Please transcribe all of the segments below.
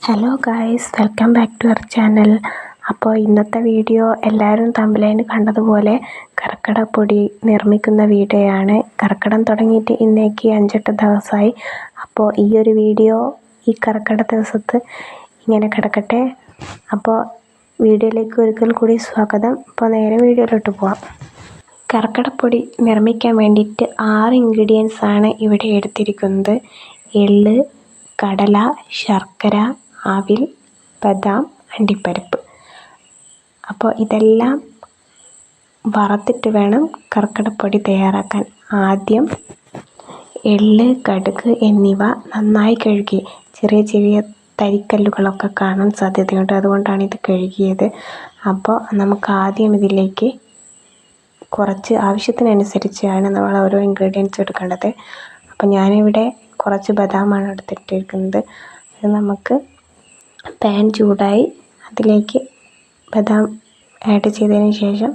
Hello guys, welcome back to our channel. അപ്പോൾ ഇന്നത്തെ video എല്ലാവരും തമ്പലയിൽ കണ്ടതുപോലെ കർക്കിടകപ്പൊടി നിർമ്മിക്കുന്ന വീഡിയോയാണ്. കർക്കിടകം തുടങ്ങിയിട്ട് ഇന്നേക്ക് 5-8 ദിവസമായി. അപ്പോൾ ഈ ഒരു വീഡിയോ ഈ കർക്കിടക ദിവസത്ത് ഇങ്ങനെ കിടക്കട്ടെ. അപ്പോൾ വീഡിയോയിലേക്ക് ഒരിക്കൽ കൂടി സ്വാഗതം. അപ്പോൾ നേരെ വീഡിയോയിലോട്ട് പോവാം. കർക്കിടകപ്പൊടി നിർമ്മിക്കാൻ വേണ്ടിയിട്ട് 6 ഇൻഗ്രീഡിയൻസ് ആണ് ഇവിടെ എടുത്തിരിക്കുന്നത്. എള്ള്, കടല, ശർക്കര, അവിൽ, ബദാം, അണ്ടിപ്പരിപ്പ്. അപ്പോൾ ഇതെല്ലാം വറുത്തിട്ട് വേണം കർക്കിടകപ്പൊടി തയ്യാറാക്കാൻ. ആദ്യം എള്ള്, കടുക് എന്നിവ നന്നായി കഴുകി. ചെറിയ ചെറിയ തരിക്കല്ലുകളൊക്കെ കാണാൻ സാധ്യതയുണ്ട്, അതുകൊണ്ടാണ് ഇത് കഴുകിയത്. അപ്പോൾ നമുക്ക് ആദ്യം ഇതിലേക്ക് കുറച്ച് ആവശ്യത്തിനനുസരിച്ചാണ് നമ്മൾ ഓരോ ഇൻഗ്രീഡിയൻസ് എടുക്കേണ്ടത്. അപ്പോൾ ഞാനിവിടെ കുറച്ച് ബദാമാണ് എടുത്തിട്ടിരിക്കുന്നത്. അത് നമുക്ക് പാൻ ചൂടായി അതിലേക്ക് ബദാം ആഡ് ചെയ്തതിന് ശേഷം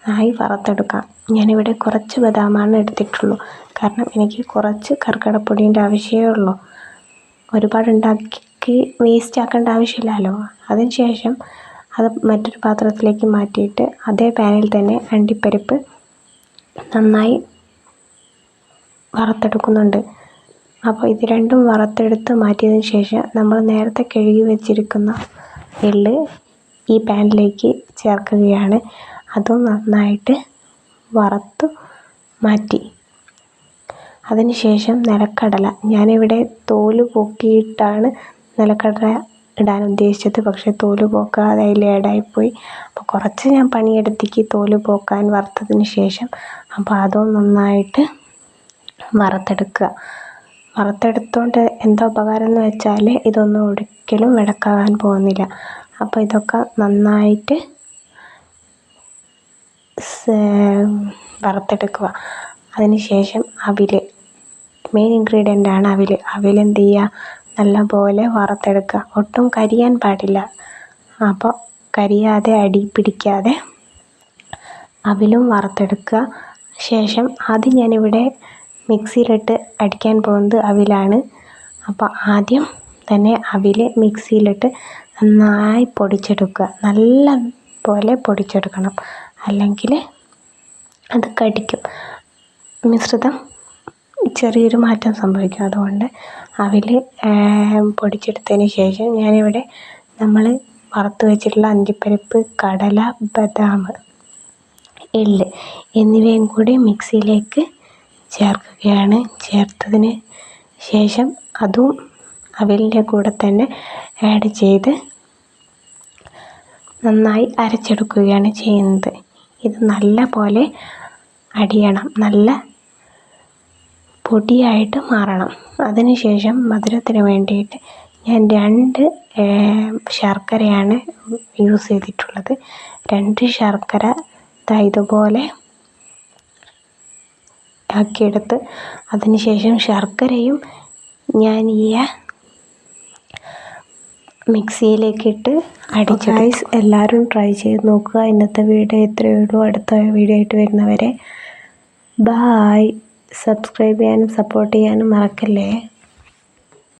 നന്നായി വറുത്തെടുക്കാം. ഞാനിവിടെ കുറച്ച് ബദാമാണ് എടുത്തിട്ടുള്ളൂ, കാരണം എനിക്ക് കുറച്ച് കർക്കിടകപ്പൊടീൻ്റെ ആവശ്യമേ ഉള്ളൂ. ഒരുപാട് ഉണ്ടാക്കി വേസ്റ്റ് ആക്കേണ്ട ആവശ്യമില്ലല്ലോ. അതിന് ശേഷം അത് മറ്റൊരു പാത്രത്തിലേക്ക് മാറ്റിയിട്ട് അതേ പാനിൽ തന്നെ അണ്ടിപ്പരിപ്പ് നന്നായി വറുത്തെടുക്കുന്നുണ്ട്. അപ്പോൾ ഇത് രണ്ടും വറുത്തെടുത്ത് മാറ്റിയതിന് ശേഷം നമ്മൾ നേരത്തെ കഴുകി വെച്ചിരിക്കുന്ന എള്ള് ഈ പാനിലേക്ക് ചേർക്കുകയാണ്. അതും നന്നായിട്ട് വറുത്ത് മാറ്റി. അതിന് ശേഷം നിലക്കടല, ഞാനിവിടെ തോല് പോക്കിയിട്ടാണ് നിലക്കടല ഇടാൻ ഉദ്ദേശിച്ചത്, പക്ഷേ തോല് പോക്കാതെ അതിൽ ആഡായിപ്പോയി. അപ്പോൾ കുറച്ച് ഞാൻ പണിയെടുത്തേക്ക് തോല് പോക്കാൻ വറുത്തതിന് ശേഷം. അപ്പോൾ അതും നന്നായിട്ട് വറുത്തെടുക്കുക. വറുത്തെടുത്തോണ്ട് എന്താ ഉപകാരം എന്ന് വെച്ചാൽ ഇതൊന്നും ഒരിക്കലും വിടക്കാകാൻ പോകുന്നില്ല. അപ്പോൾ ഇതൊക്കെ നന്നായിട്ട് വറുത്തെടുക്കുക. അതിന് ശേഷം അവിൽ, മെയിൻ ഇൻഗ്രീഡിയൻ്റ് ആണ് അവിൽ. അവിൽ എന്ത് ചെയ്യുക, നല്ലപോലെ വറുത്തെടുക്കുക. ഒട്ടും കരിയാൻ പാടില്ല. അപ്പോൾ കരിയാതെ അടി പിടിക്കാതെ അവിലും വറുത്തെടുക്കുക. ശേഷം ആദ്യം ഞാനിവിടെ മിക്സിയിലിട്ട് അടിക്കാൻ പോകുന്നത് അവിലാണ്. അപ്പോൾ ആദ്യം തന്നെ അവിൽ മിക്സിയിലിട്ട് നന്നായി പൊടിച്ചെടുക്കുക. നല്ല പോലെ പൊടിച്ചെടുക്കണം, അല്ലെങ്കിൽ അത് കടിക്കും. മിശ്രിതം ചെറിയൊരു മാറ്റം സംഭവിക്കും. അതുകൊണ്ട് അവിൽ പൊടിച്ചെടുത്തതിന് ശേഷം ഞാനിവിടെ നമ്മൾ വറുത്ത് വെച്ചിട്ടുള്ള അണ്ടിപ്പരിപ്പ്, കടല, ബദാം, എള്ള് എന്നിവയും കൂടി മിക്സിയിലേക്ക് ചേർക്കുകയാണ്. ചേർത്തതിന് ശേഷം അതും അവിലിൻ്റെ കൂടെ തന്നെ ആഡ് ചെയ്ത് നന്നായി അരച്ചെടുക്കുകയാണ് ചെയ്യുന്നത്. ഇത് നല്ല പോലെ അടിയണം, നല്ല പൊടിയായിട്ട് മാറണം. അതിനുശേഷം മധുരത്തിന് വേണ്ടിയിട്ട് ഞാൻ 2 ശർക്കരയാണ് യൂസ് ചെയ്തിട്ടുള്ളത്. 2 ശർക്കര ഇതുപോലെ ആക്കിയെടുത്ത് അതിനുശേഷം ശർക്കരയും ഞാൻ ഈ മിക്സിയിലേക്കിട്ട് അടിച്ചു. ഗൈസ്, എല്ലാവരും ട്രൈ ചെയ്ത് നോക്കുക. ഇന്നത്തെ വീഡിയോ ഇത്രയേ ഉള്ളൂ. അടുത്ത വീഡിയോ ആയിട്ട് വരുന്നവരെ ബായ്. സബ്സ്ക്രൈബ് ചെയ്യാനും സപ്പോർട്ട് ചെയ്യാനും മറക്കല്ലേ.